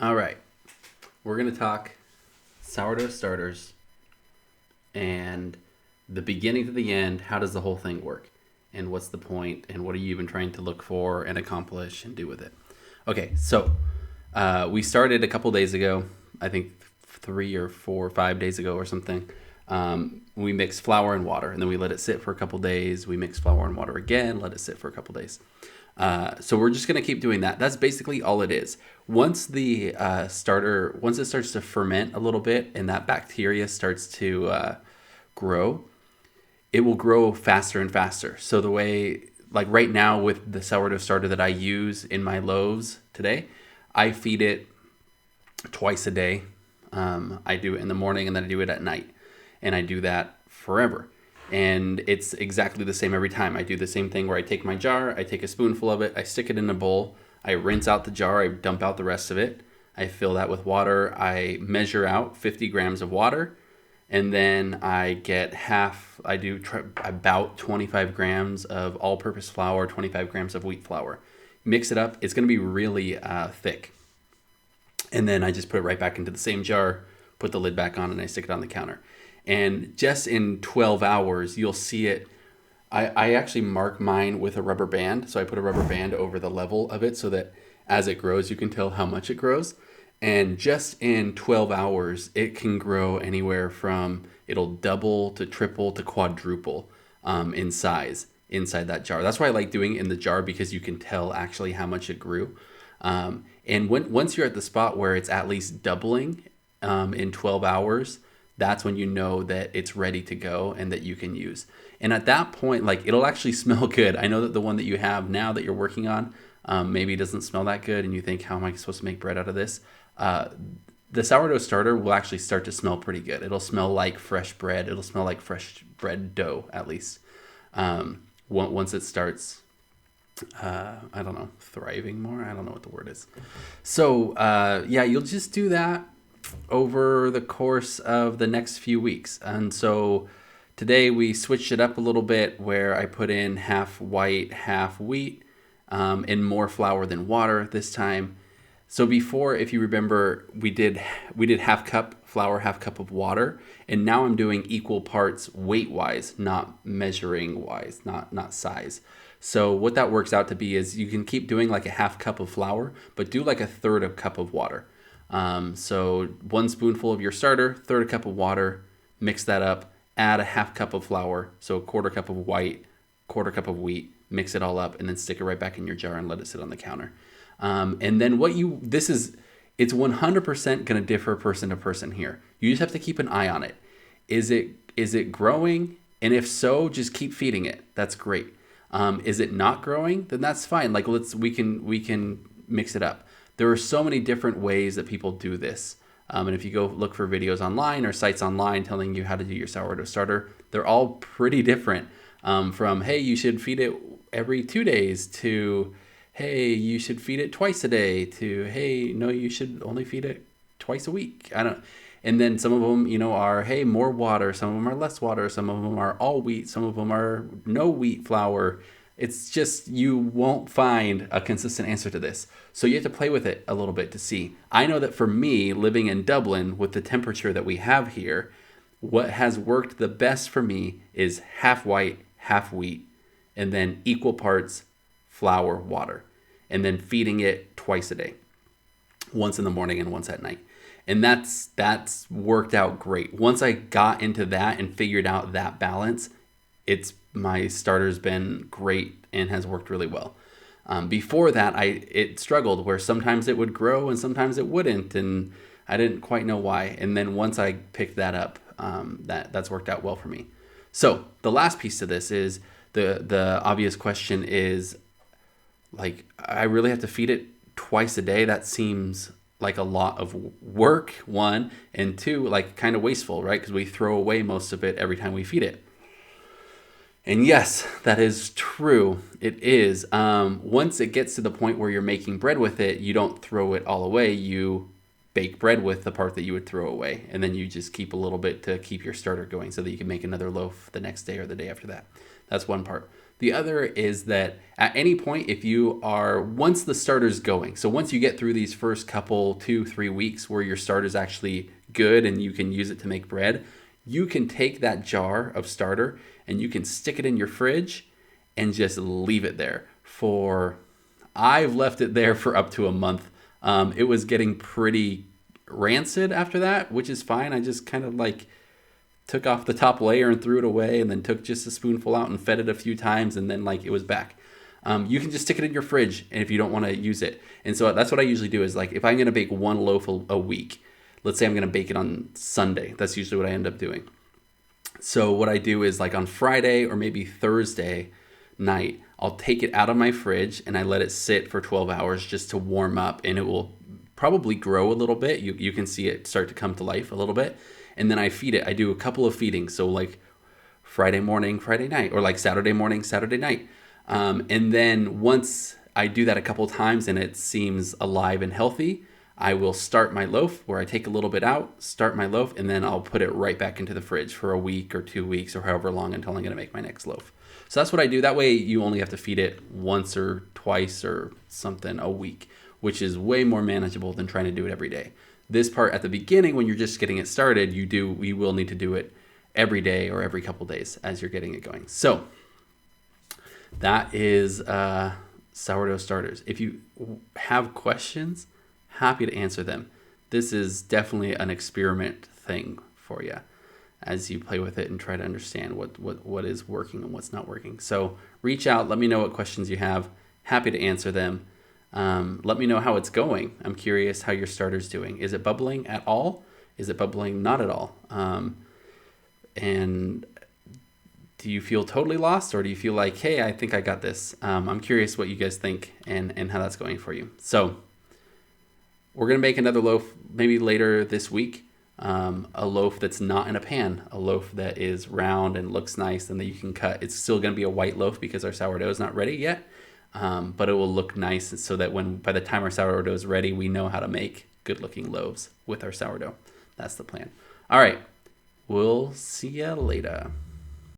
All right. We're going to talk sourdough starters and the beginning to the end. How does the whole thing work? And what's the point? And what are you even trying to look for and accomplish and do with it? Okay, so we started a couple days ago. I think 3 or 4 or 5 days ago or something. We mixed flour and water, and then we let it sit for a couple days. We mixed flour and water again, let it sit for a couple days. So we're just going to keep doing that. That's basically all it is. Once the once it starts to ferment a little bit and that bacteria starts to grow, it will grow faster and faster. So the way, like right now with the sourdough starter that I use in my loaves today, I feed it twice a day. I do it in the morning and then I do it at night. And I do that forever. And it's exactly the same every time. I do the same thing where I take my jar, I take a spoonful of it, I stick it in a bowl, I rinse out the jar, I dump out the rest of it, I fill that with water, I measure out 50 grams of water, and then I get about 25 grams of all-purpose flour, 25 grams of wheat flour. Mix it up. It's going to be really thick. And then I just put it right back into the same jar, put the lid back on, and I stick it on the counter. And just in 12 hours, you'll see it. I actually mark mine with a rubber band. So I put a rubber band over the level of it so that as it grows, you can tell how much it grows. And just in 12 hours, it can grow anywhere from it'll double to triple to quadruple in size inside that jar. That's why I like doing it in the jar, because you can tell actually how much it grew. And once you're at the spot where it's at least doubling in 12 hours, that's when you know that it's ready to go and that you can use. And at that point, like, it'll actually smell good. I know that the one that you have now that you're working on maybe doesn't smell that good, and you think, how am I supposed to make bread out of this? The sourdough starter will actually start to smell pretty good. It'll smell like fresh bread. It'll smell like fresh bread dough, at least. Once it starts, I don't know, thriving more. I don't know what the word is. So, yeah, you'll just do that over the course of the next few weeks. And so today we switched it up a little bit where I put in half white, half wheat, and more flour than water this time. So before, if you remember, we did half cup flour, half cup of water, and now I'm doing equal parts weight-wise, not measuring-wise, not size. So what that works out to be is you can keep doing like a half cup of flour, but do like a third of a cup of water. So 1 spoonful of your starter, third a cup of water, mix that up, add a half cup of flour, so a quarter cup of white, quarter cup of wheat, mix it all up, and then stick it right back in your jar and let it sit on the counter. And then it's 100% going to differ person to person here. You just have to keep an eye on it. Is it growing? And if so, just keep feeding it. That's great. Is it not growing? Then that's fine. Like we can mix it up. There are so many different ways that people do this. And if you go look for videos online or sites online telling you how to do your sourdough starter, they're all pretty different. From, hey, you should feed it every 2 days, to, hey, you should feed it twice a day, to, hey, no, you should only feed it twice a week. And then some of them, are, hey, more water. Some of them are less water. Some of them are all wheat. Some of them are no wheat flour. It's just, you won't find a consistent answer to this. So you have to play with it a little bit to see. I know that for me, living in Dublin with the temperature that we have here, what has worked the best for me is half white, half wheat, and then equal parts flour, water, and then feeding it twice a day, once in the morning and once at night. And that's worked out great. Once I got into that and figured out that balance, my starter's been great and has worked really well. Before that, it struggled where sometimes it would grow and sometimes it wouldn't, and I didn't quite know why. And then once I picked that up, that's worked out well for me. So the last piece to this is the obvious question is, like, I really have to feed it twice a day? That seems like a lot of work, one, and two, like, kind of wasteful, right? Because we throw away most of it every time we feed it. And yes, that is true. It is. Once it gets to the point where you're making bread with it, you don't throw it all away. You bake bread with the part that you would throw away. And then you just keep a little bit to keep your starter going so that you can make another loaf the next day or the day after that. That's one part. The other is that at any point, if you are, once the starter's going, so once you get through these first couple, 2-3 weeks where your starter's actually good and you can use it to make bread, you can take that jar of starter and you can stick it in your fridge and just leave it there for, I've left it there for up to a month. It was getting pretty rancid after that, which is fine. I just kind of like took off the top layer and threw it away, and then took just a spoonful out and fed it a few times, and then like it was back. You can just stick it in your fridge if you don't want to use it. And so that's what I usually do is, like, if I'm going to bake one loaf a week, let's say I'm going to bake it on Sunday. That's usually what I end up doing. So what I do is, like, on Friday or maybe Thursday night, I'll take it out of my fridge and I let it sit for 12 hours just to warm up, and it will probably grow a little bit. You can see it start to come to life a little bit. And then I feed it. I do a couple of feedings. So like Friday morning, Friday night, or like Saturday morning, Saturday night. And then once I do that a couple of times and it seems alive and healthy, I will start my loaf, where I take a little bit out, start my loaf, and then I'll put it right back into the fridge for a week or 2 weeks or however long until I'm going to make my next loaf. So that's what I do. That way you only have to feed it once or twice or something a week, which is way more manageable than trying to do it every day. This part at the beginning, when you're just getting it started, you will need to do it every day or every couple days as you're getting it going. So that is sourdough starters. If you have questions, happy to answer them. This is definitely an experiment thing for you as you play with it and try to understand what is working and what's not working. So reach out, let me know what questions you have. Happy to answer them. Let me know how it's going. I'm curious how your starter's doing. Is it bubbling at all? Is it bubbling not at all? And do you feel totally lost, or do you feel like, hey, I think I got this? I'm curious what you guys think and how that's going for you. So we're going to make another loaf maybe later this week. A loaf that's not in a pan, a loaf that is round and looks nice and that you can cut. It's still going to be a white loaf because our sourdough is not ready yet. But it will look nice so that by the time our sourdough is ready, we know how to make good looking loaves with our sourdough. That's the plan. All right. We'll see you later.